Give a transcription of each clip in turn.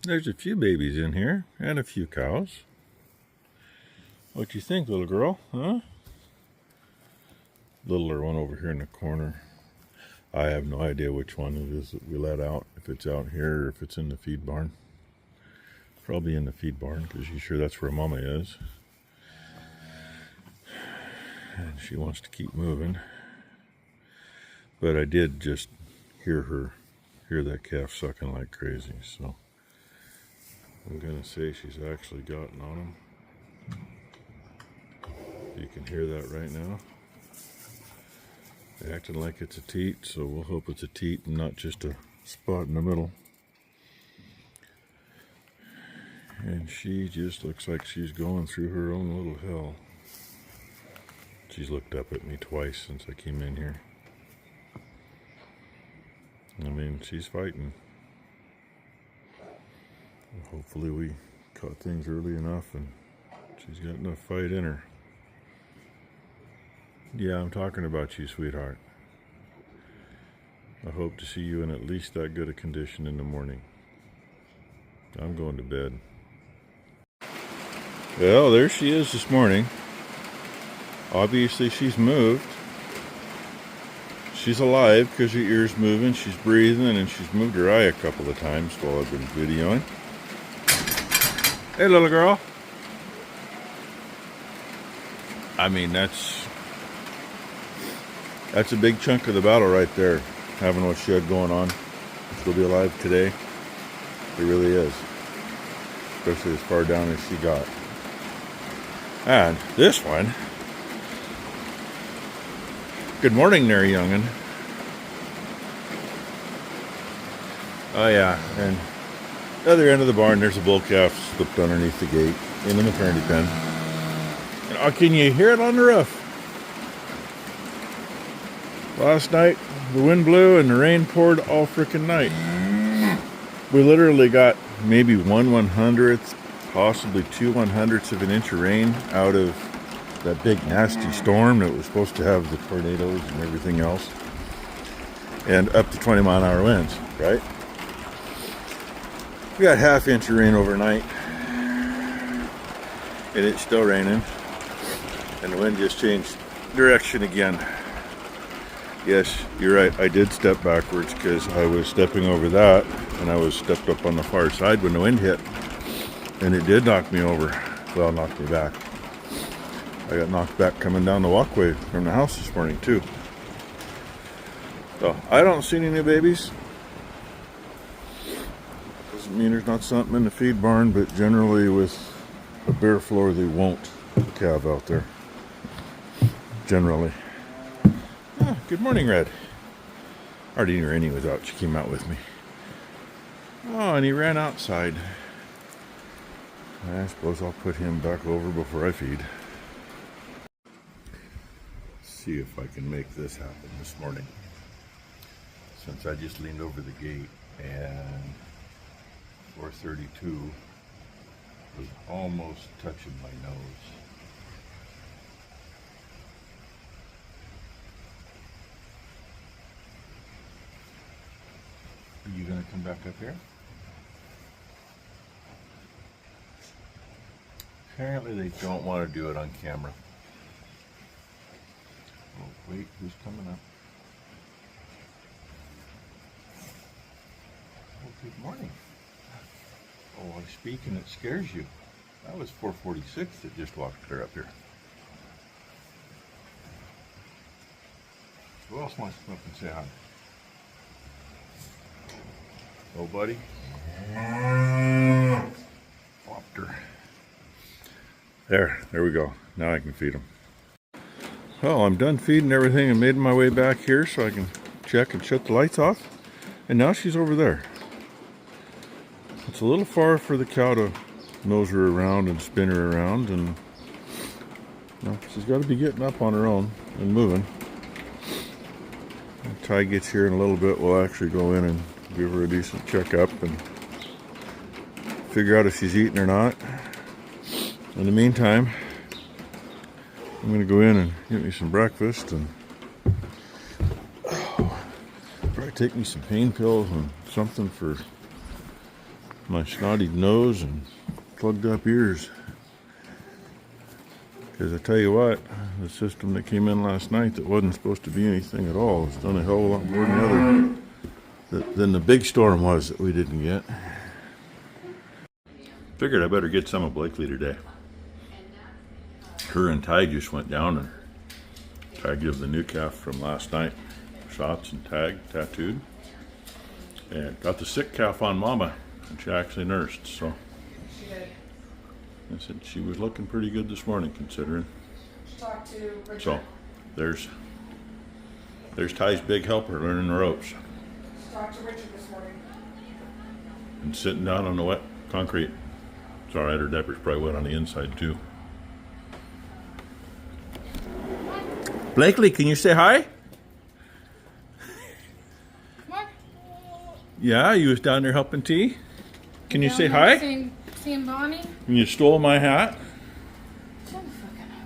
There's a few babies in here and a few cows. What you think, little girl? Huh? Littler one over here in the corner. I have no idea which one it is that we let out. If it's out here or if it's in the feed barn. Probably in the feed barn because she's sure that's where Mama is. And she wants to keep moving. But I did just hear that calf sucking like crazy. So I'm going to say she's actually gotten on him. You can hear that right now. Acting like it's a teat, so we'll hope it's a teat and not just a spot in the middle. And she just looks like she's going through her own little hell. She's looked up at me twice since I came in here. I mean, she's fighting. Hopefully we caught things early enough and she's got enough fight in her. Yeah, I'm talking about you, sweetheart. I hope to see you in at least that good a condition in the morning. I'm going to bed. Well, there she is this morning. Obviously she's moved. She's alive because her ear's moving, she's breathing, and she's moved her eye a couple of times while I've been videoing. Hey, little girl. I mean, that's a big chunk of the battle right there, having what she had going on. She'll be alive today. It really is. Especially as far down as she got. And this one. Good morning there, young'un. Oh yeah, and the other end of the barn, there's a bull calf slipped underneath the gate in the maternity pen. And, oh, can you hear it on the roof? Last night, the wind blew and the rain poured all freaking night. We literally got maybe 1/100th, possibly 2/100ths of an inch of rain out of that big nasty storm that was supposed to have the tornadoes and everything else. And up to 20-mile-an-hour winds, right? We got ½ inch of rain overnight. And it's still raining. And the wind just changed direction again. Yes, you're right. I did step backwards because I was stepping over that and I was stepped up on the far side when the wind hit. And it did knock me over. Well, knocked me back. I got knocked back coming down the walkway from the house this morning too. So I don't see any new babies. Doesn't mean there's not something in the feed barn, but generally with a bare floor they won't calve out there. Generally. Ah, good morning, Red. Already knew Rainy was out. She came out with me. Oh, and he ran outside. I suppose I'll put him back over before I feed. See if I can make this happen this morning. Since I just leaned over the gate and 432 was almost touching my nose. Are you going to come back up here? Apparently they don't want to do it on camera. Oh, wait, who's coming up? Oh, good morning. Oh, I speak and it scares you. That was 446 that just walked clear up here. Who else wants to come up and say hi? Oh, buddy. Flopped her. There we go. Now I can feed them. Well, I'm done feeding everything and made my way back here so I can check and shut the lights off. And now she's over there. It's a little far for the cow to nose her around and spin her around, and well, she's got to be getting up on her own and moving. When Ty gets here in a little bit, we'll actually go in and give her a decent checkup and figure out if she's eating or not. In the meantime, I'm going to go in and get me some breakfast and probably take me some pain pills and something for my snotty nose and plugged up ears. Because I tell you what, the system that came in last night that wasn't supposed to be anything at all has done a hell of a lot more than the big storm was that we didn't get. Figured I better get some of Blakely today. Her and Ty just went down and Ty gave the new calf from last night shots and tattooed. And got the sick calf on Mama, and she actually nursed, so. I said she was looking pretty good this morning, considering. Talk to Richard. So, there's Ty's big helper learning the ropes. Talk to Richard this morning. And sitting down on the wet concrete. It's all right, her diaper's probably wet on the inside too. Blakely, can you say hi? What? Yeah, you was down there helping T. Can you say hi? Seeing Bonnie? And you stole my hat? Shut the fuck up.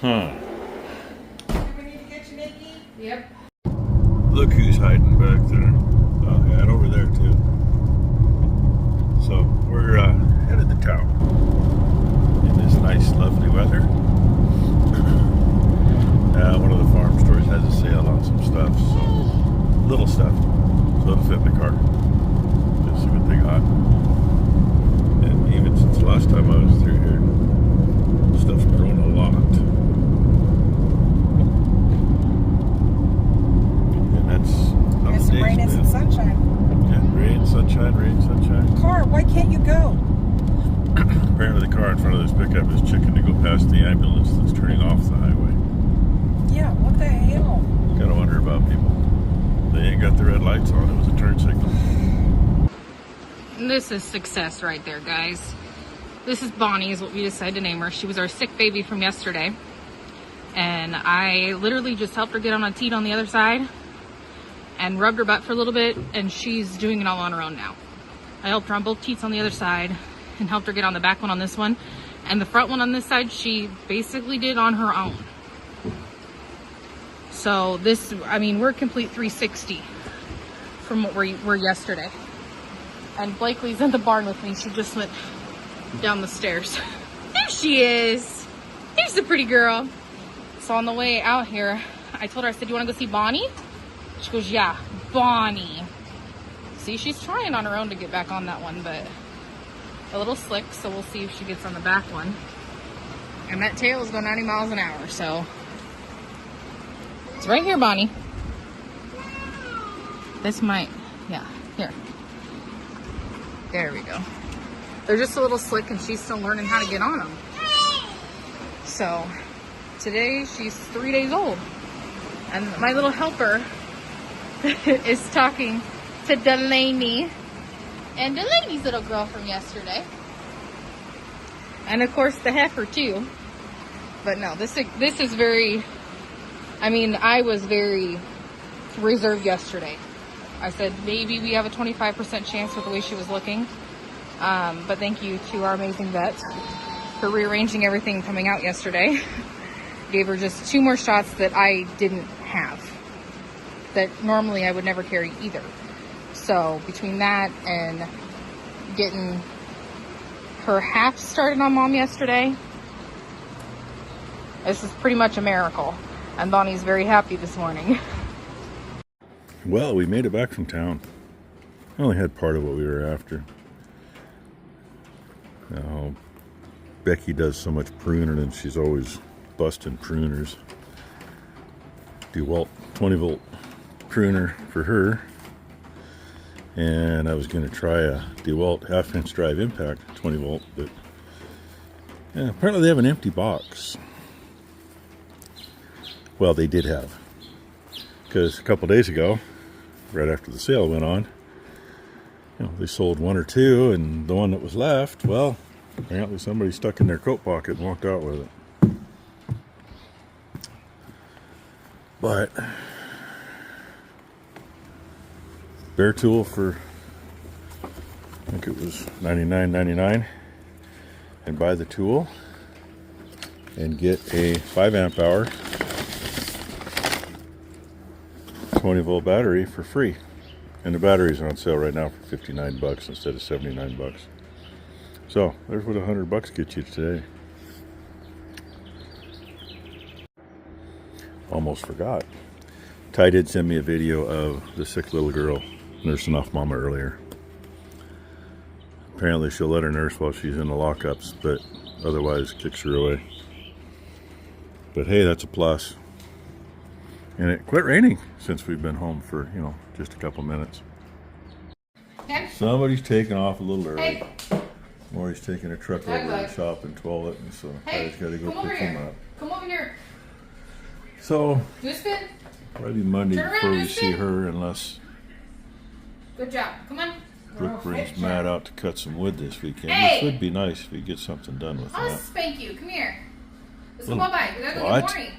Huh. Do we need to get you, Nikki? Yep. Look who's hiding back there. Oh, yeah, and over there too. So we're headed to town in this nice, lovely weather. One of the farm stores has a sale on some stuff, so little stuff, so it'll fit in the car. Just see what they got. And even since the last time I was through here, stuff's grown a lot. And that's how There's the some days rain and some been. sunshine. Yeah, rain, sunshine. Car, why can't you go? Apparently the car in front of this pickup is chicken to go past the ambulance that's turning off the highway. Yeah, what the hell? Gotta wonder about people. They ain't got the red lights on. It was a turn signal. This is success right there, guys. This is Bonnie, is what we decided to name her. She was our sick baby from yesterday. And I literally just helped her get on a teat on the other side and rubbed her butt for a little bit, and she's doing it all on her own now. I helped her on both teats on the other side and helped her get on the back one on this one. And the front one on this side, she basically did on her own. So this, I mean, we're complete 360 from what we were yesterday. And Blakely's in the barn with me. She just went down the stairs. There she is. There's the pretty girl. So on the way out here, I told her, I said, "You want to go see Bonnie?" She goes, "Yeah, Bonnie." See, she's trying on her own to get back on that one, but a little slick, so we'll see if she gets on the back one. And that tail is going 90 miles an hour, so it's right here, Bonnie. This might, yeah, here. There we go. They're just a little slick, and she's still learning how to get on them. So today she's 3 days old, and my little helper is talking to Delaney, and Delaney's little girl from yesterday, and of course the heifer too. But no, this is very, I mean, I was very reserved yesterday. I said maybe we have a 25% chance with the way she was looking, but thank you to our amazing vet for rearranging everything coming out yesterday. Gave her just 2 more shots that I didn't have, that normally I would never carry either. So between that and getting her half started on Mom yesterday, this is pretty much a miracle. And Bonnie's very happy this morning. Well, we made it back from town. I only had part of what we were after. Now, Becky does so much pruning, and she's always busting pruners. DeWalt 20 volt pruner for her. And I was going to try a DeWalt half-inch drive impact 20 volt, but yeah, apparently they have an empty box. Well, they did have, because a couple days ago, right after the sale went on, you know, they sold 1 or 2, and the one that was left, well, apparently somebody stuck in their coat pocket and walked out with it. But bare tool for, I think it was $99.99, and buy the tool and get a 5 amp hour 20 volt battery for free. And the batteries are on sale right now for 59 bucks instead of 79 bucks. So there's what 100 bucks gets you today. Almost forgot. Ty did send me a video of the sick little girl nursing off Mama earlier. Apparently she'll let her nurse while she's in the lockups, but otherwise kicks her away. But hey, that's a plus. And it quit raining since we've been home for, you know, just a couple minutes. Hey. Somebody's taking off a little early. Hey. Maury's taking a truck over to the shop in toilet, and so Hey, Ty's got to go come over pick him here. up. Come over here. So Do a spin. probably Monday Turn around, before do we a see spin. her, unless Good job. Come on. Brooke brings Matt out to cut some wood this weekend, Hey! which would be nice if we get something done with I'll that. spank you. Come here. Let's Little- come on by. We gotta go What? get Maury.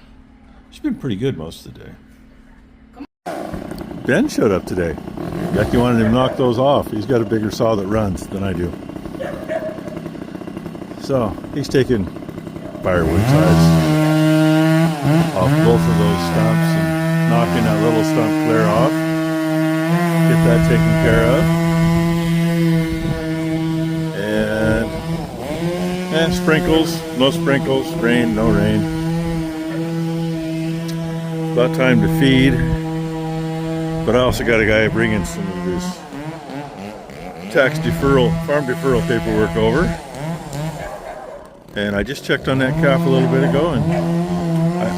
She's been pretty good most of the day. Come Ben showed up today. Becky wanted him to knock those off. He's got a bigger saw that runs than I do. So he's taking firewood ties off both of those stumps and knocking that little stump clear off. Get that taken care of. And sprinkles, no sprinkles, rain, no rain. About time to feed. But I also got a guy bringing some of his tax deferral, farm deferral paperwork over. And I just checked on that calf a little bit ago, and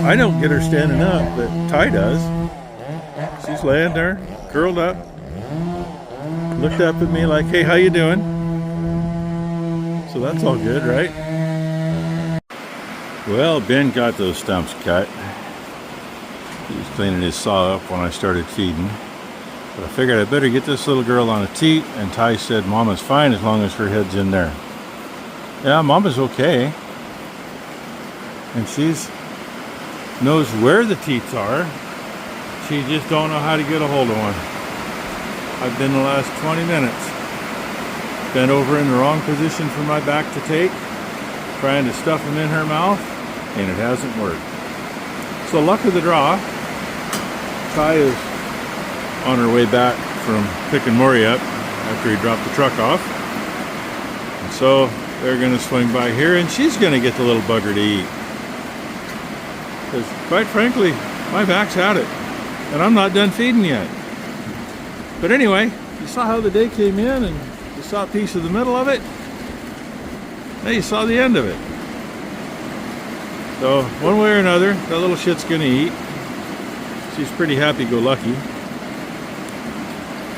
I don't get her standing up, but Ty does. She's laying there, curled up, looked up at me like, hey, how you doing? So that's all good, right? Well, Ben got those stumps cut. He was cleaning his saw up when I started feeding. But I figured I better get this little girl on a teat, and Ty said Mama's fine as long as her head's in there. Yeah, Mama's okay. And she's knows where the teats are. She just don't know how to get a hold of one. I've been the last 20 minutes bent over in the wrong position for my back to take, trying to stuff them in her mouth, and it hasn't worked. So luck of the draw, Ty is on her way back from picking Maury up after he dropped the truck off. And so they're going to swing by here, and she's going to get the little bugger to eat. Because quite frankly, my back's had it, and I'm not done feeding yet. But anyway, you saw how the day came in, and you saw a piece of the middle of it. Now you saw the end of it. So one way or another, that little shit's going to eat. She's pretty happy-go-lucky.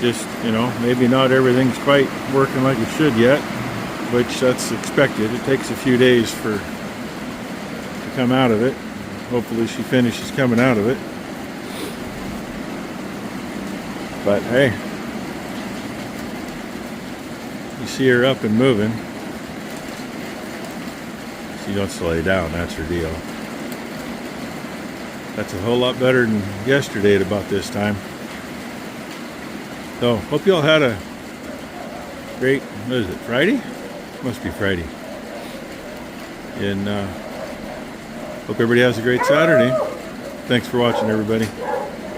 Just, you know, maybe not everything's quite working like it should yet, which that's expected. It takes a few days to come out of it. Hopefully she finishes coming out of it. But hey, you see her up and moving. She wants to lay down, that's her deal. That's a whole lot better than yesterday at about this time. So, hope you all had a great, what is it, Friday? Must be Friday. And hope everybody has a great Saturday. Thanks for watching, everybody.